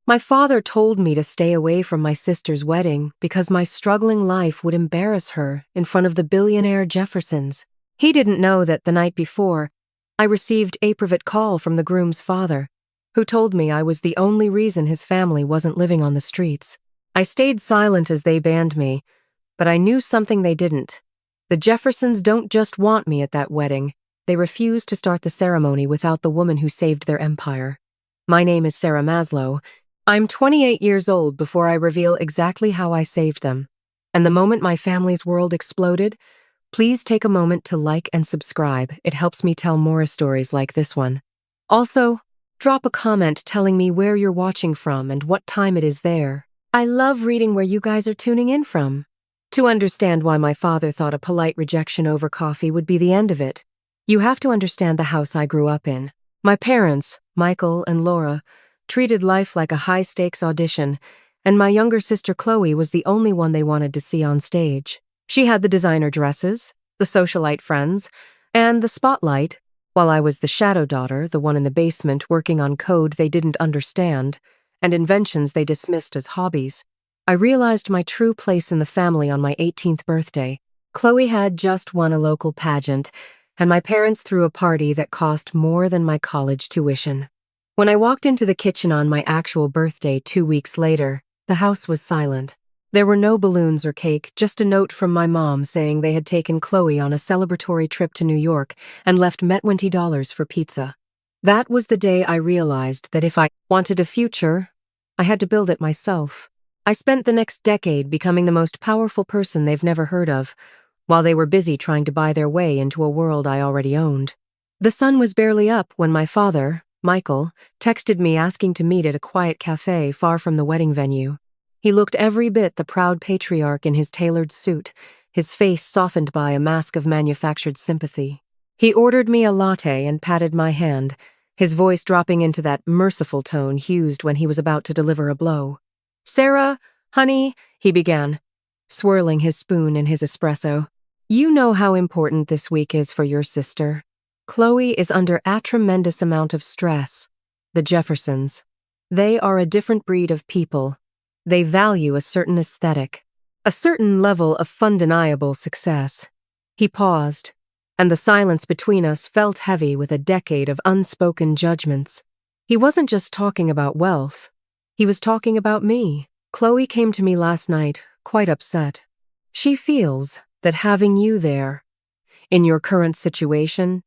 My father told me to stay away from my sister's wedding because my struggling life would embarrass her in front of the billionaire Jeffersons. He didn't know that the night before, I received a private call from the groom's father, who told me I was the only reason his family wasn't living on the streets. I stayed silent as they banned me, but I knew something they didn't. The Jeffersons don't just want me at that wedding. They refuse to start the ceremony without the woman who saved their empire. My name is Sarah Maslow. I'm 28 years old before I reveal exactly how I saved them. And the moment my family's world exploded, please take a moment to like and subscribe. It helps me tell more stories like this one. Also, drop a comment telling me where you're watching from and what time it is there. I love reading where you guys are tuning in from. To understand why my father thought a polite rejection over coffee would be the end of it, you have to understand the house I grew up in. My parents, Michael and Laura, treated life like a high-stakes audition, and my younger sister Chloe was the only one they wanted to see on stage. She had the designer dresses, the socialite friends, and the spotlight, while I was the shadow daughter, the one in the basement working on code they didn't understand, and inventions they dismissed as hobbies. I realized my true place in the family on my 18th birthday. Chloe had just won a local pageant, and my parents threw a party that cost more than my college tuition. When I walked into the kitchen on my actual birthday 2 weeks later, the house was silent. There were no balloons or cake, just a note from my mom saying they had taken Chloe on a celebratory trip to New York and left met $20 for pizza. That was the day I realized that if I wanted a future, I had to build it myself. I spent the next decade becoming the most powerful person they've never heard of, while they were busy trying to buy their way into a world I already owned. The sun was barely up when my father, Michael, texted me asking to meet at a quiet cafe far from the wedding venue. He looked every bit the proud patriarch in his tailored suit, his face softened by a mask of manufactured sympathy. He ordered me a latte and patted my hand, his voice dropping into that merciful tone used when he was about to deliver a blow. "Sarah, honey," he began, swirling his spoon in his espresso. "You know how important this week is for your sister. Chloe is under a tremendous amount of stress. The Jeffersons. They are a different breed of people. They value a certain aesthetic, a certain level of undeniable success." He paused, and the silence between us felt heavy with a decade of unspoken judgments. He wasn't just talking about wealth. He was talking about me. Chloe came to me last night, quite upset. She feels that having you there, in your current situation,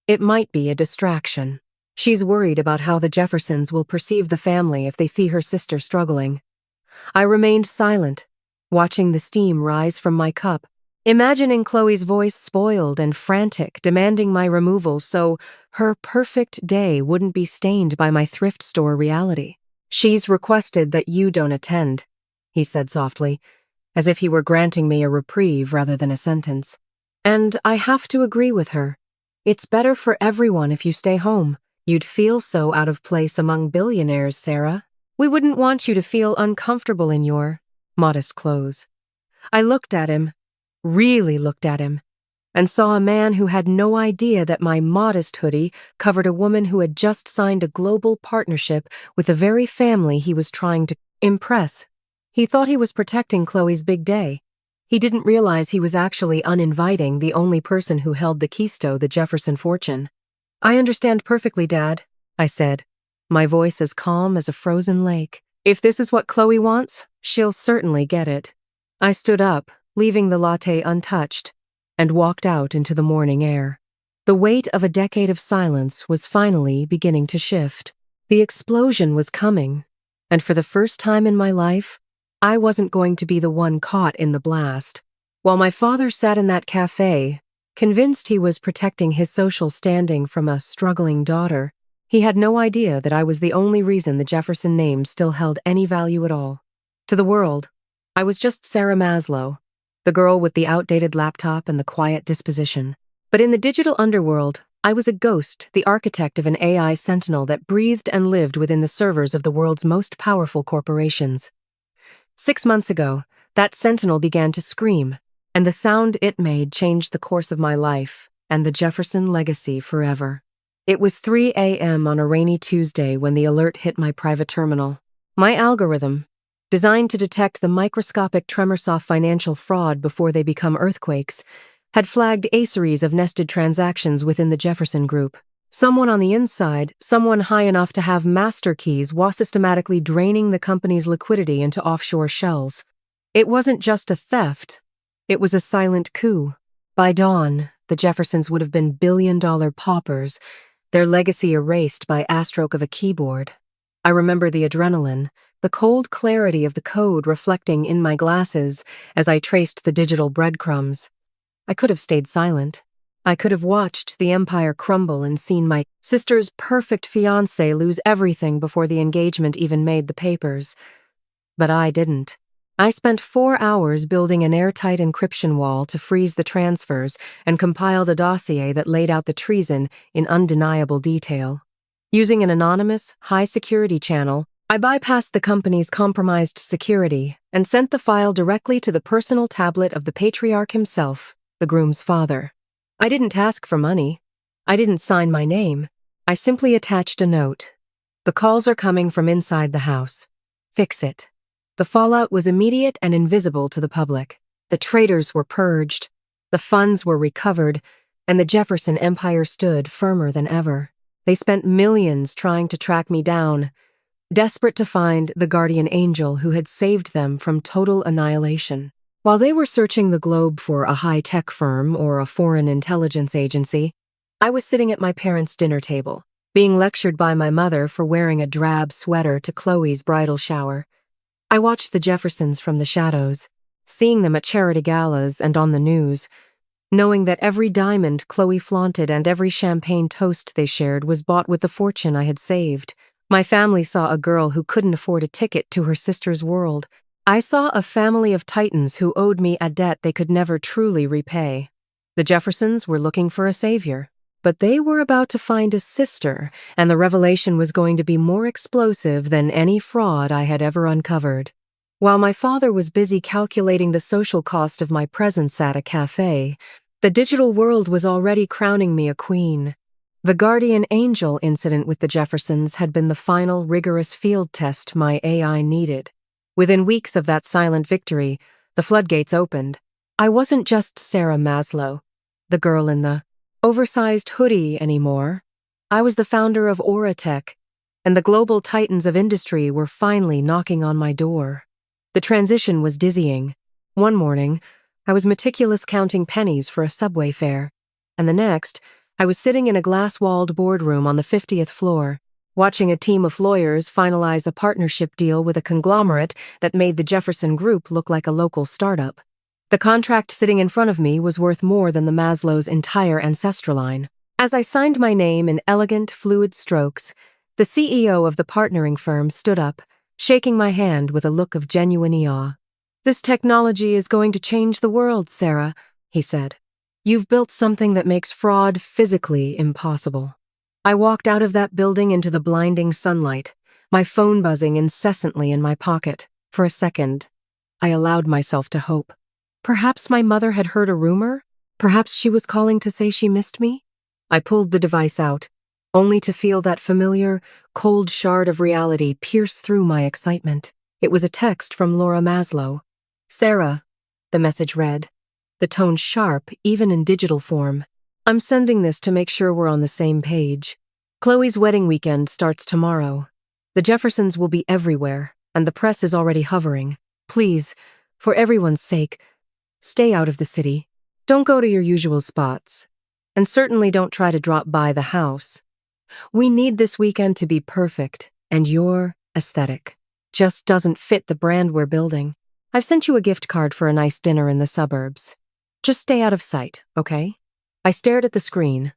it might be a distraction. She's worried about how the Jeffersons will perceive the family if they see her sister struggling. I remained silent, watching the steam rise from my cup, imagining Chloe's voice spoiled and frantic, demanding my removal so her perfect day wouldn't be stained by my thrift store reality. "She's requested that you don't attend," he said softly, as if he were granting me a reprieve rather than a sentence. "And I have to agree with her. It's better for everyone if you stay home. You'd feel so out of place among billionaires, Sarah. We wouldn't want you to feel uncomfortable in your modest clothes." I looked at him, really looked at him, and saw a man who had no idea that my modest hoodie covered a woman who had just signed a global partnership with the very family he was trying to impress. He thought he was protecting Chloe's big day. He didn't realize he was actually uninviting the only person who held the keystone, the Jefferson fortune. "I understand perfectly, Dad," I said, my voice as calm as a frozen lake. "If this is what Chloe wants, she'll certainly get it." I stood up, leaving the latte untouched, and walked out into the morning air. The weight of a decade of silence was finally beginning to shift. The explosion was coming, and for the first time in my life, I wasn't going to be the one caught in the blast. While my father sat in that cafe, convinced he was protecting his social standing from a struggling daughter, he had no idea that I was the only reason the Jefferson name still held any value at all. To the world, I was just Sarah Maslow, the girl with the outdated laptop and the quiet disposition. But in the digital underworld, I was a ghost, the architect of an AI sentinel that breathed and lived within the servers of the world's most powerful corporations. 6 months ago, that sentinel began to scream, and the sound it made changed the course of my life and the Jefferson legacy forever. It was 3 a.m. on a rainy Tuesday when the alert hit my private terminal. My algorithm, designed to detect the microscopic tremor-soft financial fraud before they become earthquakes, had flagged a series of nested transactions within the Jefferson Group. Someone on the inside, someone high enough to have master keys, was systematically draining the company's liquidity into offshore shells. It wasn't just a theft, it was a silent coup. By dawn, the Jeffersons would have been billion-dollar paupers, their legacy erased by a stroke of a keyboard. I remember the adrenaline, the cold clarity of the code reflecting in my glasses as I traced the digital breadcrumbs. I could have stayed silent. I could have watched the empire crumble and seen my sister's perfect fiancé lose everything before the engagement even made the papers. But I didn't. I spent 4 hours building an airtight encryption wall to freeze the transfers and compiled a dossier that laid out the treason in undeniable detail. Using an anonymous, high-security channel, I bypassed the company's compromised security and sent the file directly to the personal tablet of the patriarch himself, the groom's father. I didn't ask for money. I didn't sign my name. I simply attached a note. The calls are coming from inside the house. Fix it. The fallout was immediate and invisible to the public. The traitors were purged, the funds were recovered, and the Jefferson empire stood firmer than ever. They spent millions trying to track me down, desperate to find the guardian angel who had saved them from total annihilation. While they were searching the globe for a high-tech firm or a foreign intelligence agency, I was sitting at my parents' dinner table, being lectured by my mother for wearing a drab sweater to Chloe's bridal shower. I watched the Jeffersons from the shadows, seeing them at charity galas and on the news, knowing that every diamond Chloe flaunted and every champagne toast they shared was bought with the fortune I had saved. My family saw a girl who couldn't afford a ticket to her sister's world. I saw a family of titans who owed me a debt they could never truly repay. The Jeffersons were looking for a savior, but they were about to find a sister, and the revelation was going to be more explosive than any fraud I had ever uncovered. While my father was busy calculating the social cost of my presence at a cafe, the digital world was already crowning me a queen. The guardian angel incident with the Jeffersons had been the final rigorous field test my AI needed. Within weeks of that silent victory, the floodgates opened. I wasn't just Sarah Maslow, the girl in the oversized hoodie anymore. I was the founder of Auratech, and the global titans of industry were finally knocking on my door. The transition was dizzying. One morning, I was meticulous counting pennies for a subway fare, and the next, I was sitting in a glass-walled boardroom on the 50th floor, watching a team of lawyers finalize a partnership deal with a conglomerate that made the Jefferson Group look like a local startup. The contract sitting in front of me was worth more than the Maslow's entire ancestral line. As I signed my name in elegant, fluid strokes, the CEO of the partnering firm stood up, shaking my hand with a look of genuine awe. "This technology is going to change the world, Sarah," he said. "You've built something that makes fraud physically impossible." I walked out of that building into the blinding sunlight, my phone buzzing incessantly in my pocket. For a second, I allowed myself to hope. Perhaps my mother had heard a rumor? Perhaps she was calling to say she missed me? I pulled the device out, only to feel that familiar, cold shard of reality pierce through my excitement. It was a text from Laura Maslow. "Sarah," the message read, the tone sharp even in digital form. "I'm sending this to make sure we're on the same page. Chloe's wedding weekend starts tomorrow. The Jeffersons will be everywhere, and the press is already hovering. Please, for everyone's sake, stay out of the city. Don't go to your usual spots. And certainly don't try to drop by the house. We need this weekend to be perfect, and your aesthetic just doesn't fit the brand we're building. I've sent you a gift card for a nice dinner in the suburbs. Just stay out of sight, okay?" I stared at the screen,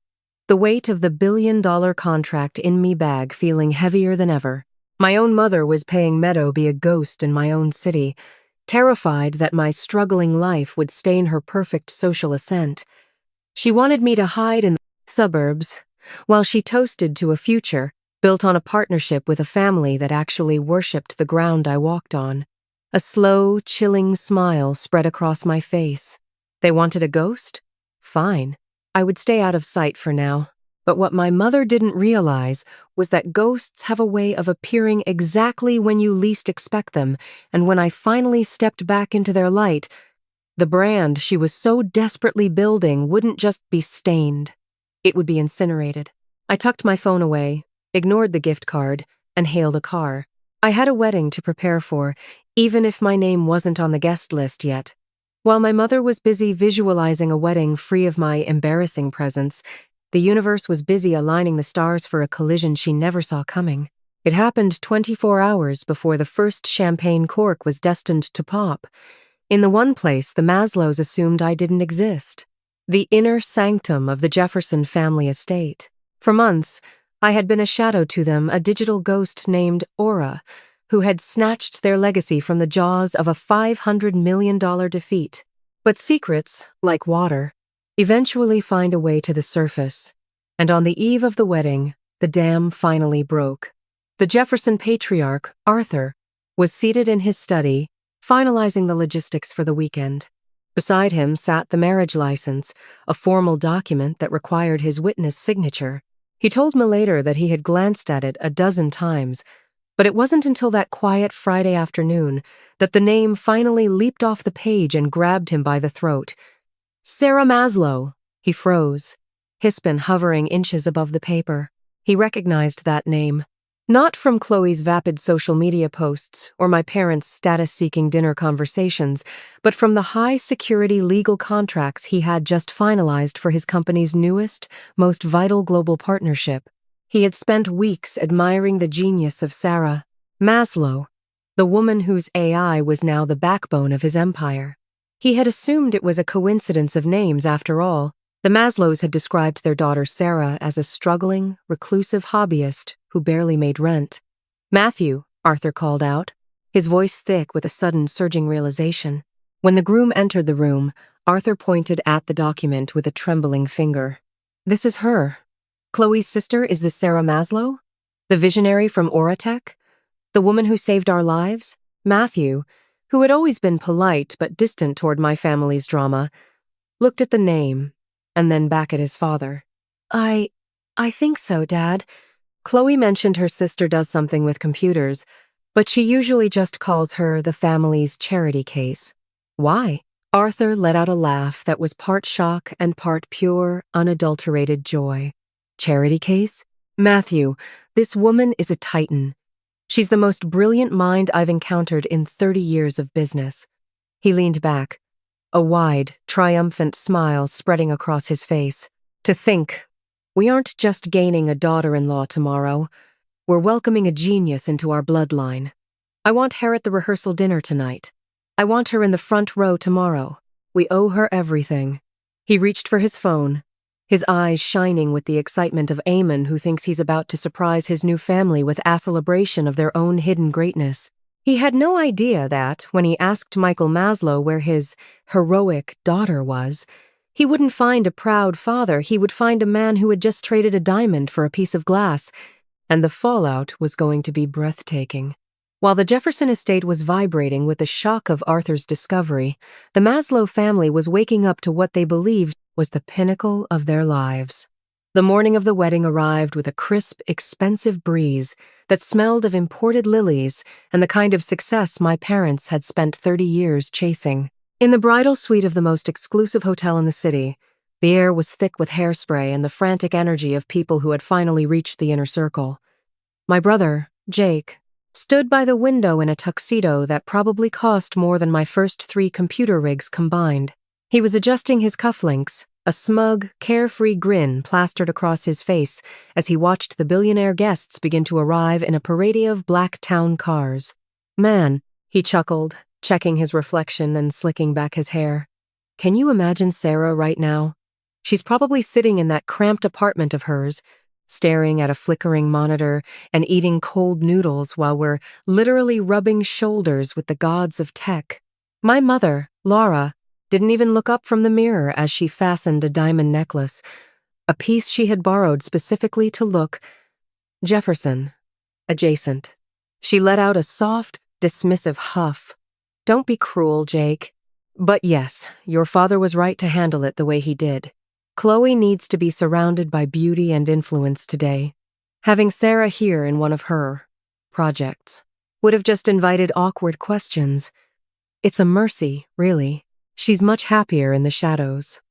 the weight of the billion-dollar contract in me bag feeling heavier than ever. My own mother was paying Meadow be a ghost in my own city, terrified that my struggling life would stain her perfect social ascent. She wanted me to hide in the suburbs, while she toasted to a future built on a partnership with a family that actually worshipped the ground I walked on. A slow, chilling smile spread across my face. They wanted a ghost? Fine. I would stay out of sight for now. But what my mother didn't realize was that ghosts have a way of appearing exactly when you least expect them, and when I finally stepped back into their light, the brand she was so desperately building wouldn't just be stained. It would be incinerated. I tucked my phone away, ignored the gift card, and hailed a car. I had a wedding to prepare for, even if my name wasn't on the guest list yet. While my mother was busy visualizing a wedding free of my embarrassing presence, the universe was busy aligning the stars for a collision she never saw coming. It happened 24 hours before the first champagne cork was destined to pop. In the one place the Maslows assumed I didn't exist. The inner sanctum of the Jefferson family estate. For months, I had been a shadow to them, a digital ghost named Aura, who had snatched their legacy from the jaws of a $500 million defeat. But secrets, like water, eventually find a way to the surface. And on the eve of the wedding, the dam finally broke. The Jefferson patriarch, Arthur, was seated in his study, finalizing the logistics for the weekend. Beside him sat the marriage license, a formal document that required his witness signature. He told me later that he had glanced at it a dozen times, but it wasn't until that quiet Friday afternoon that the name finally leaped off the page and grabbed him by the throat. Sarah Maslow! He froze, his spin hovering inches above the paper. He recognized that name. Not from Chloe's vapid social media posts or my parents' status-seeking dinner conversations, but from the high-security legal contracts he had just finalized for his company's newest, most vital global partnership. He had spent weeks admiring the genius of Sarah Maslow, the woman whose AI was now the backbone of his empire. He had assumed it was a coincidence of names after all. The Maslows had described their daughter Sarah as a struggling, reclusive hobbyist who barely made rent. "Matthew," Arthur called out, his voice thick with a sudden surging realization. When the groom entered the room, Arthur pointed at the document with a trembling finger. "This is her. Chloe's sister is this Sarah Maslow? The visionary from Auratech? The woman who saved our lives?" Matthew, who had always been polite but distant toward my family's drama, looked at the name and then back at his father. I think so, Dad. Chloe mentioned her sister does something with computers, but she usually just calls her the family's charity case." "Why?" Arthur let out a laugh that was part shock and part pure, unadulterated joy. "Charity case? Matthew, this woman is a titan. She's the most brilliant mind I've encountered in 30 years of business." He leaned back, a wide, triumphant smile spreading across his face. "To think, we aren't just gaining a daughter-in-law tomorrow, we're welcoming a genius into our bloodline. I want her at the rehearsal dinner tonight. I want her in the front row tomorrow. We owe her everything." He reached for his phone, his eyes shining with the excitement of Eamon who thinks he's about to surprise his new family with a celebration of their own hidden greatness. He had no idea that, when he asked Michael Maslow where his heroic daughter was, he wouldn't find a proud father, he would find a man who had just traded a diamond for a piece of glass, and the fallout was going to be breathtaking. While the Jefferson estate was vibrating with the shock of Arthur's discovery, the Maslow family was waking up to what they believed was the pinnacle of their lives. The morning of the wedding arrived with a crisp, expensive breeze that smelled of imported lilies and the kind of success my parents had spent 30 years chasing. In the bridal suite of the most exclusive hotel in the city, the air was thick with hairspray and the frantic energy of people who had finally reached the inner circle. My brother, Jake, stood by the window in a tuxedo that probably cost more than my first 3 computer rigs combined. He was adjusting his cufflinks, a smug, carefree grin plastered across his face as he watched the billionaire guests begin to arrive in a parade of black town cars. "Man," he chuckled, checking his reflection and slicking back his hair. "Can you imagine Sarah right now? She's probably sitting in that cramped apartment of hers, staring at a flickering monitor and eating cold noodles while we're literally rubbing shoulders with the gods of tech." My mother, Laura, didn't even look up from the mirror as she fastened a diamond necklace, a piece she had borrowed specifically to look Jefferson adjacent. She let out a soft, dismissive huff. "Don't be cruel, Jake. But yes, your father was right to handle it the way he did. Chloe needs to be surrounded by beauty and influence today. Having Sarah here in one of her projects would have just invited awkward questions. It's a mercy, really. She's much happier in the shadows.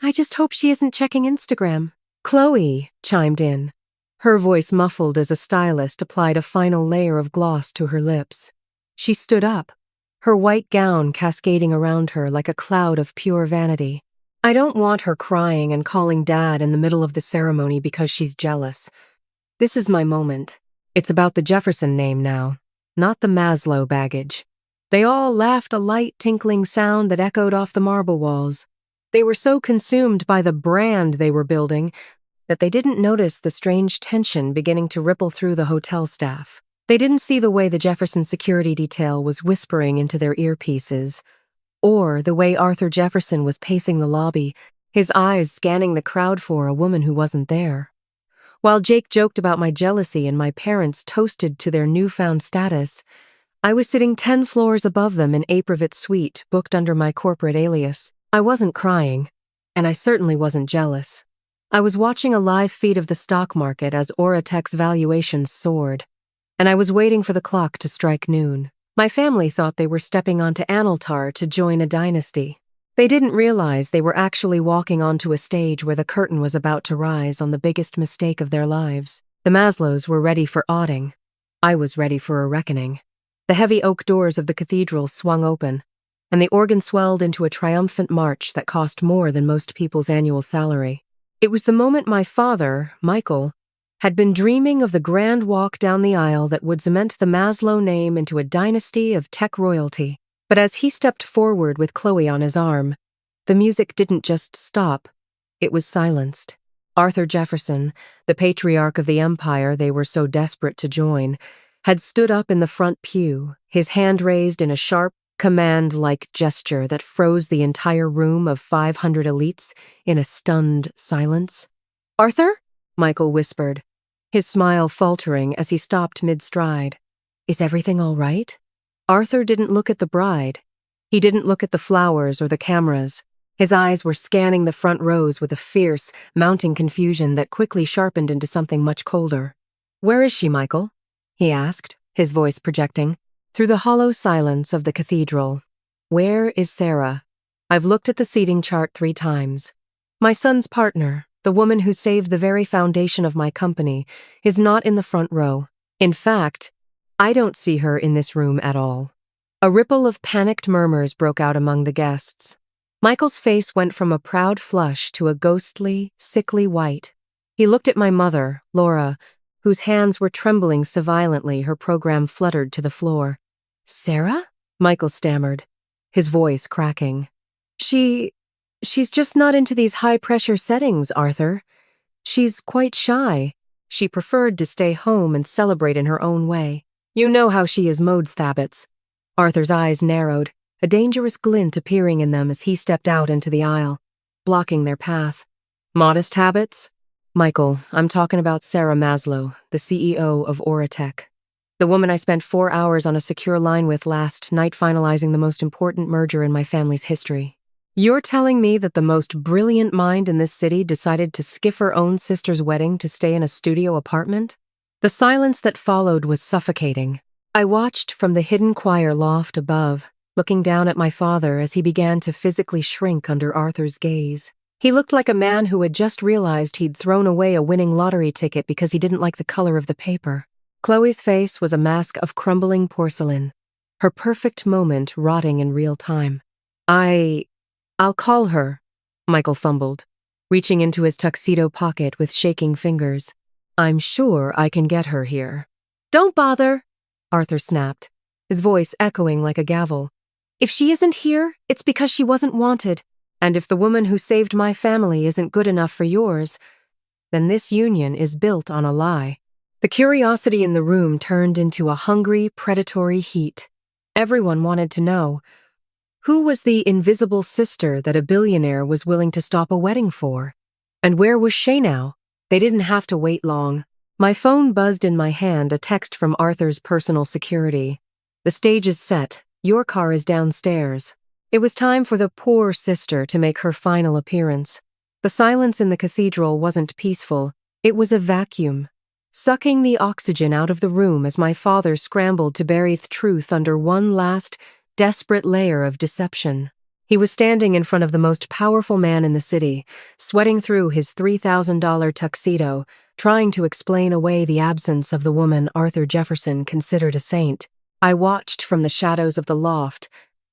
I just hope she isn't checking Instagram. Chloe chimed in, her voice muffled as a stylist applied a final layer of gloss to her lips. She stood up, her white gown cascading around her like a cloud of pure vanity. I don't want her crying and calling Dad in the middle of the ceremony because she's jealous. This is my moment. It's about the Jefferson name now, not the Maslow baggage. They all laughed, a light tinkling sound that echoed off the marble walls. They were so consumed by the brand they were building that they didn't notice the strange tension beginning to ripple through the hotel staff. They didn't see the way the Jefferson security detail was whispering into their earpieces, or the way Arthur Jefferson was pacing the lobby, his eyes scanning the crowd for a woman who wasn't there. While Jake joked about my jealousy and my parents toasted to their newfound status, I was sitting 10 floors above them in Aprovit's suite, booked under my corporate alias. I wasn't crying, and I certainly wasn't jealous. I was watching a live feed of the stock market as Oratech's valuations soared, and I was waiting for the clock to strike noon. My family thought they were stepping onto an altar to join a dynasty. They didn't realize they were actually walking onto a stage where the curtain was about to rise on the biggest mistake of their lives. The Maslows were ready for awing. I was ready for a reckoning. The heavy oak doors of the cathedral swung open, and the organ swelled into a triumphant march that cost more than most people's annual salary. It was the moment my father, Michael, had been dreaming of, the grand walk down the aisle that would cement the Maslow name into a dynasty of tech royalty. But as he stepped forward with Chloe on his arm, the music didn't just stop, it was silenced. Arthur Jefferson, the patriarch of the empire they were so desperate to join, had stood up in the front pew, his hand raised in a sharp, command-like gesture that froze the entire room of 500 elites in a stunned silence. "Arthur?" Michael whispered, his smile faltering as he stopped mid-stride. "Is everything all right?" Arthur didn't look at the bride. He didn't look at the flowers or the cameras. His eyes were scanning the front rows with a fierce, mounting confusion that quickly sharpened into something much colder. "Where is she, Michael?" he asked, his voice projecting through the hollow silence of the cathedral. "Where is Sarah? I've looked at the seating chart 3 times. My son's partner, the woman who saved the very foundation of my company, is not in the front row. In fact, I don't see her in this room at all." A ripple of panicked murmurs broke out among the guests. Michael's face went from a proud flush to a ghostly, sickly white. He looked at my mother, Laura, whose hands were trembling so violently her program fluttered to the floor. "Sarah?" Michael stammered, his voice cracking. She's just not into these high-pressure settings, Arthur. She's quite shy. She preferred to stay home and celebrate in her own way. You know how she is modes thabbits." Arthur's eyes narrowed, a dangerous glint appearing in them as he stepped out into the aisle, blocking their path. "Modest habits?" "Michael, I'm talking about Sarah Maslow, the CEO of Oratech. The woman I spent 4 hours on a secure line with last night finalizing the most important merger in my family's history. You're telling me that the most brilliant mind in this city decided to skiff her own sister's wedding to stay in a studio apartment?" The silence that followed was suffocating. I watched from the hidden choir loft above, looking down at my father as he began to physically shrink under Arthur's gaze. He looked like a man who had just realized he'd thrown away a winning lottery ticket because he didn't like the color of the paper. Chloe's face was a mask of crumbling porcelain, her perfect moment rotting in real time. I'll call her," Michael fumbled, reaching into his tuxedo pocket with shaking fingers. "I'm sure I can get her here." "Don't bother," Arthur snapped, his voice echoing like a gavel. "If she isn't here, it's because she wasn't wanted. And if the woman who saved my family isn't good enough for yours, then this union is built on a lie." The curiosity in the room turned into a hungry, predatory heat. Everyone wanted to know, who was the invisible sister that a billionaire was willing to stop a wedding for? And where was Shay now? They didn't have to wait long. My phone buzzed in my hand, a text from Arthur's personal security. "The stage is set. Your car is downstairs." It was time for the poor sister to make her final appearance. The silence in the cathedral wasn't peaceful, it was a vacuum, sucking the oxygen out of the room as my father scrambled to bury the truth under one last, desperate layer of deception. He was standing in front of the most powerful man in the city, sweating through his $3,000 tuxedo, trying to explain away the absence of the woman Arthur Jefferson considered a saint. I watched from the shadows of the loft,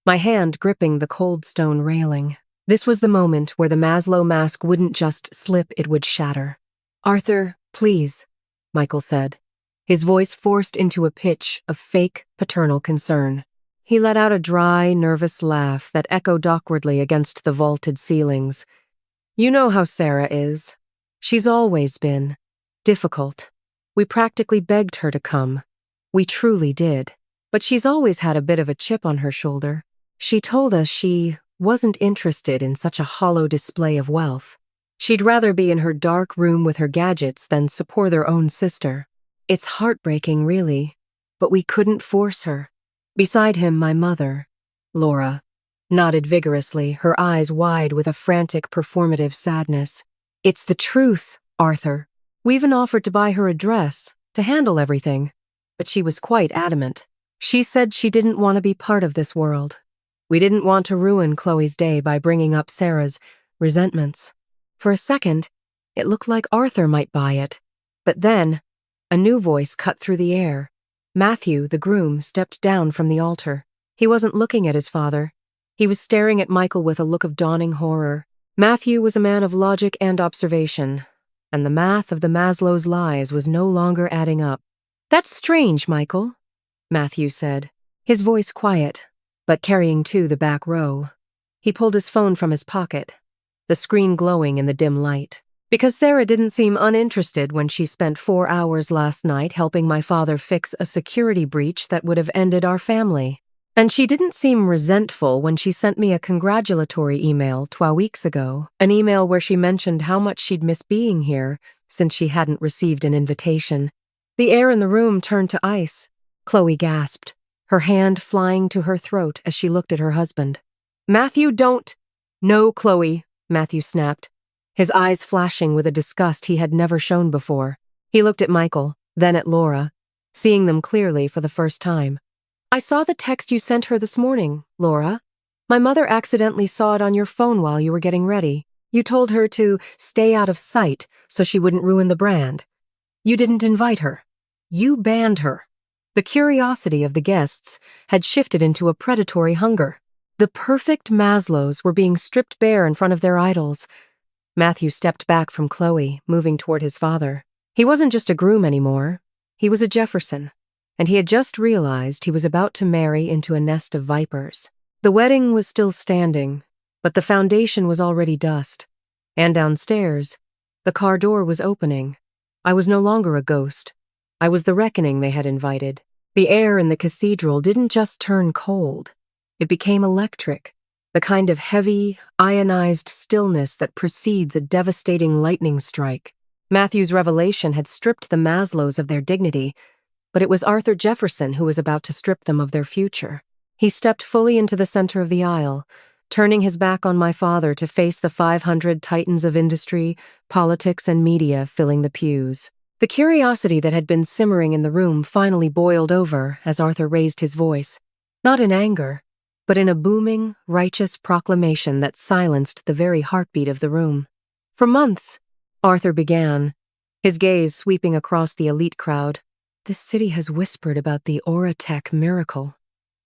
my hand gripping the cold stone railing. This was the moment where the Maslow mask wouldn't just slip, it would shatter. "Arthur, please," Michael said, his voice forced into a pitch of fake paternal concern. He let out a dry, nervous laugh that echoed awkwardly against the vaulted ceilings. "You know how Sarah is. She's always been difficult. We practically begged her to come. We truly did. But she's always had a bit of a chip on her shoulder. She told us she wasn't interested in such a hollow display of wealth. She'd rather be in her dark room with her gadgets than support her own sister. It's heartbreaking, really, but we couldn't force her." Beside him, my mother, Laura, nodded vigorously, her eyes wide with a frantic performative sadness. "It's the truth, Arthur. We even offered to buy her a dress, to handle everything, but she was quite adamant. She said she didn't want to be part of this world. We didn't want to ruin Chloe's day by bringing up Sarah's resentments." For a second, it looked like Arthur might buy it, but then a new voice cut through the air. Matthew, the groom, stepped down from the altar. He wasn't looking at his father. He was staring at Michael with a look of dawning horror. Matthew was a man of logic and observation, and the math of the Maslow's lies was no longer adding up. "That's strange, Michael," Matthew said, his voice quiet, but carrying to the back row. He pulled his phone from his pocket, the screen glowing in the dim light. "Because Sarah didn't seem uninterested when she spent 4 hours last night helping my father fix a security breach that would have ended our family. And she didn't seem resentful when she sent me a congratulatory email 12 weeks ago, an email where she mentioned how much she'd miss being here since she hadn't received an invitation." The air in the room turned to ice. Chloe gasped, her hand flying to her throat as she looked at her husband. "Matthew, don't—" "No, Chloe," Matthew snapped, his eyes flashing with a disgust he had never shown before. He looked at Michael, then at Laura, seeing them clearly for the first time. "I saw the text you sent her this morning, Laura. My mother accidentally saw it on your phone while you were getting ready. You told her to stay out of sight so she wouldn't ruin the brand. You didn't invite her. You banned her." The curiosity of the guests had shifted into a predatory hunger. The perfect Maslows were being stripped bare in front of their idols. Matthew stepped back from Chloe, moving toward his father. He wasn't just a groom anymore. He was a Jefferson, and he had just realized he was about to marry into a nest of vipers. The wedding was still standing, but the foundation was already dust. And downstairs, the car door was opening. I was no longer a ghost. I was the reckoning they had invited. The air in the cathedral didn't just turn cold. It became electric. The kind of heavy, ionized stillness that precedes a devastating lightning strike. Matthew's revelation had stripped the Maslows of their dignity, but it was Arthur Jefferson who was about to strip them of their future. He stepped fully into the center of the aisle, turning his back on my father to face the 500 titans of industry, politics, and media filling the pews. The curiosity that had been simmering in the room finally boiled over as Arthur raised his voice, not in anger, but in a booming, righteous proclamation that silenced the very heartbeat of the room. "For months," Arthur began, his gaze sweeping across the elite crowd, "this city has whispered about the Auratech miracle.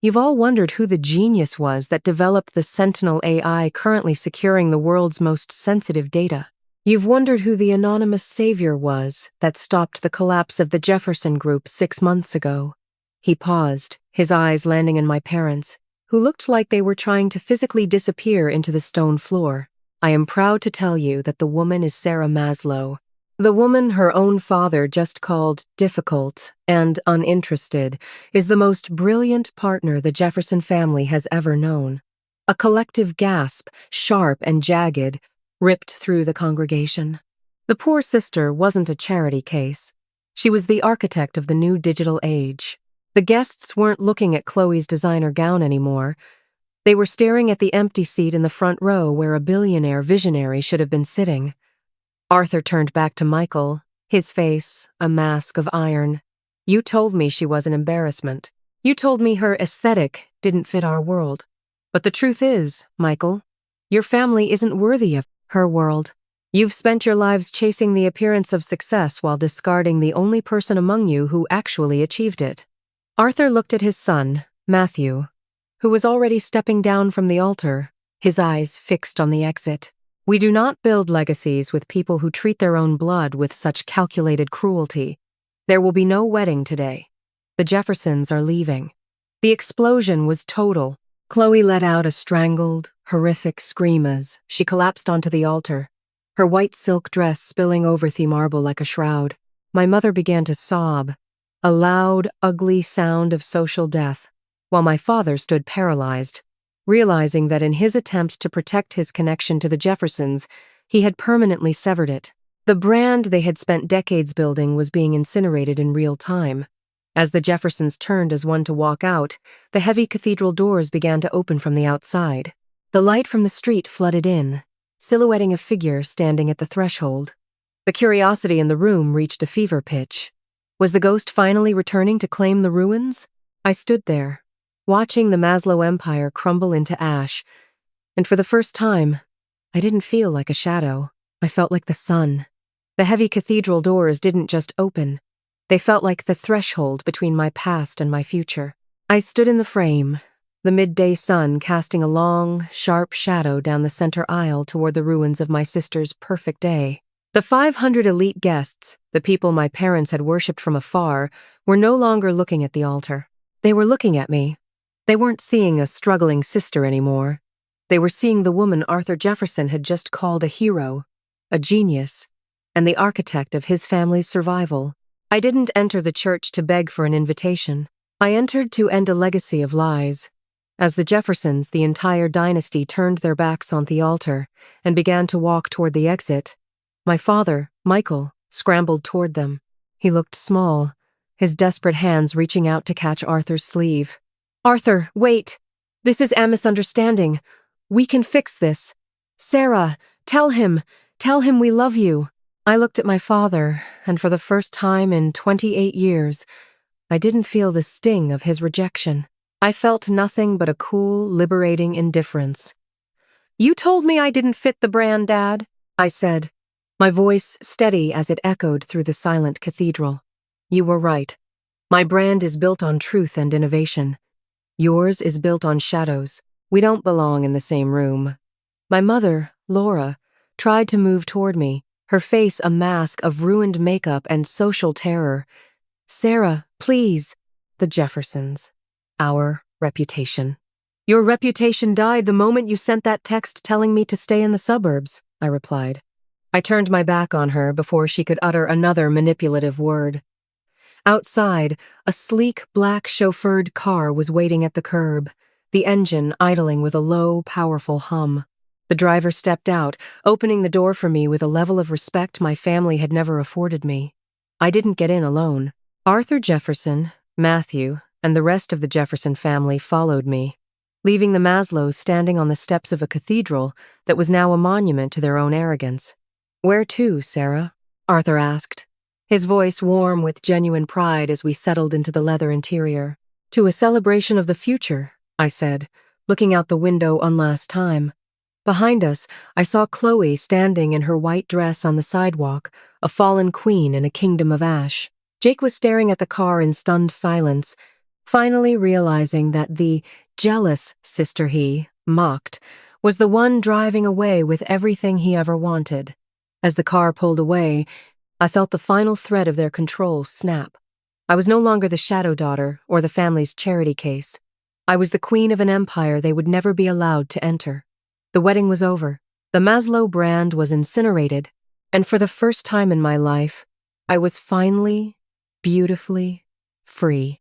You've all wondered who the genius was that developed the Sentinel AI currently securing the world's most sensitive data. You've wondered who the anonymous savior was that stopped the collapse of the Jefferson Group 6 months ago." He paused, his eyes landing on my parents, who looked like they were trying to physically disappear into the stone floor. "I am proud to tell you that the woman is Sarah Maslow. The woman her own father just called difficult and uninterested is the most brilliant partner the Jefferson family has ever known." A collective gasp, sharp and jagged, ripped through the congregation. The poor sister wasn't a charity case. She was the architect of the new digital age. The guests weren't looking at Chloe's designer gown anymore. They were staring at the empty seat in the front row where a billionaire visionary should have been sitting. Arthur turned back to Michael, his face a mask of iron. "You told me she was an embarrassment. You told me her aesthetic didn't fit our world. But the truth is, Michael, your family isn't worthy of her world. You've spent your lives chasing the appearance of success while discarding the only person among you who actually achieved it." Arthur looked at his son, Matthew, who was already stepping down from the altar, his eyes fixed on the exit. "We do not build legacies with people who treat their own blood with such calculated cruelty. There will be no wedding today. The Jeffersons are leaving." The explosion was total. Chloe let out a strangled, horrific scream as she collapsed onto the altar, her white silk dress spilling over the marble like a shroud. My mother began to sob, a loud, ugly sound of social death, while my father stood paralyzed, realizing that in his attempt to protect his connection to the Jeffersons, he had permanently severed it. The brand they had spent decades building was being incinerated in real time. As the Jeffersons turned as one to walk out, the heavy cathedral doors began to open from the outside. The light from the street flooded in, silhouetting a figure standing at the threshold. The curiosity in the room reached a fever pitch. Was the ghost finally returning to claim the ruins? I stood there, watching the Maslow Empire crumble into ash, and for the first time, I didn't feel like a shadow. I felt like the sun. The heavy cathedral doors didn't just open. They felt like the threshold between my past and my future. I stood in the frame, the midday sun casting a long, sharp shadow down the center aisle toward the ruins of my sister's perfect day. The 500 elite guests, the people my parents had worshipped from afar, were no longer looking at the altar. They were looking at me. They weren't seeing a struggling sister anymore. They were seeing the woman Arthur Jefferson had just called a hero, a genius, and the architect of his family's survival. I didn't enter the church to beg for an invitation. I entered to end a legacy of lies. As the Jeffersons, the entire dynasty, turned their backs on the altar and began to walk toward the exit, my father, Michael, scrambled toward them. He looked small, his desperate hands reaching out to catch Arthur's sleeve. "Arthur, wait! This is a misunderstanding. We can fix this. Sarah, tell him we love you." I looked at my father, and for the first time in 28 years, I didn't feel the sting of his rejection. I felt nothing but a cool, liberating indifference. "You told me I didn't fit the brand, Dad," I said, my voice steady as it echoed through the silent cathedral. "You were right. My brand is built on truth and innovation. Yours is built on shadows. We don't belong in the same room." My mother, Laura, tried to move toward me, her face a mask of ruined makeup and social terror. "Sarah, please." "The Jeffersons. Our reputation." "Your reputation died the moment you sent that text telling me to stay in the suburbs," I replied. I turned my back on her before she could utter another manipulative word. Outside, a sleek, black chauffeured car was waiting at the curb, the engine idling with a low, powerful hum. The driver stepped out, opening the door for me with a level of respect my family had never afforded me. I didn't get in alone. Arthur Jefferson, Matthew, and the rest of the Jefferson family followed me, leaving the Maslows standing on the steps of a cathedral that was now a monument to their own arrogance. "Where to, Sarah?" Arthur asked, his voice warm with genuine pride as we settled into the leather interior. "To a celebration of the future," I said, looking out the window one last time. Behind us, I saw Chloe standing in her white dress on the sidewalk, a fallen queen in a kingdom of ash. Jake was staring at the car in stunned silence, finally realizing that the jealous sister he mocked was the one driving away with everything he ever wanted. As the car pulled away, I felt the final thread of their control snap. I was no longer the shadow daughter or the family's charity case. I was the queen of an empire they would never be allowed to enter. The wedding was over. The Maslow brand was incinerated, and for the first time in my life, I was finally, beautifully free.